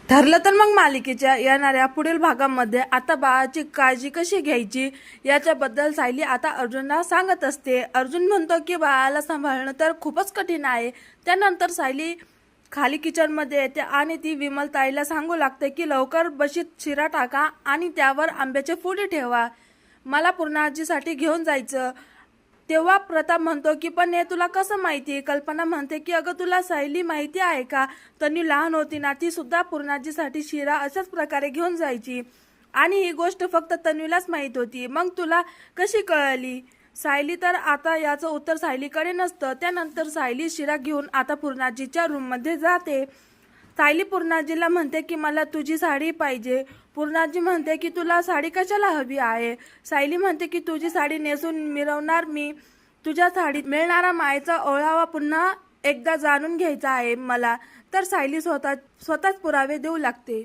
ठरलं तर मग मालिकेच्या येणाऱ्या पुढील भागामध्ये आता बाळाची काळजी कशी घ्यायची याच्याबद्दल सायली आता अर्जुनला सांगत असते। अर्जुन म्हणतो की बाळाला सांभाळणं तर खूपच कठीण आहे। त्यानंतर सायली खाली किचनमध्ये येते आणि ती विमल ताईला सांगू लागते की लवकर बशीत शिरा टाका आणि त्यावर आंब्याचे फुले ठेवा, मला पूर्णाजीसाठी घेऊन जायचं। तेव्हा प्रताप म्हणतो की पण हे तुला कसं माहिती? कल्पना म्हणते की अगं तुला सायली माहिती आहे का? तन्वी लहान होती ना, ती सुद्धा पूर्णाजीसाठी शिरा अशाच प्रकारे घेऊन जायची आणि ही गोष्ट फक्त तन्वीलाच माहित होती, मग तुला कशी कळली? सायली तर आता याचं उत्तर सायलीकडे नसतं। त्यानंतर सायली शिरा घेऊन आता पूर्णाजीच्या रूममध्ये जाते। सायली पूर्णाजीला म्हणते की मला तुझी साडी पाहिजे। पूर्णाजी म्हणते की तुला साडी कशाला हवी आहे? सायली म्हणते की तुझी साडी नेसून मिरवणार मी, तुझ्या साडीत मिळणारा मायेचा ओळावा पुन्हा एकदा जाणून घ्यायचा आहे मला। तर सायली स्वतःच पुरावे देऊ लागते।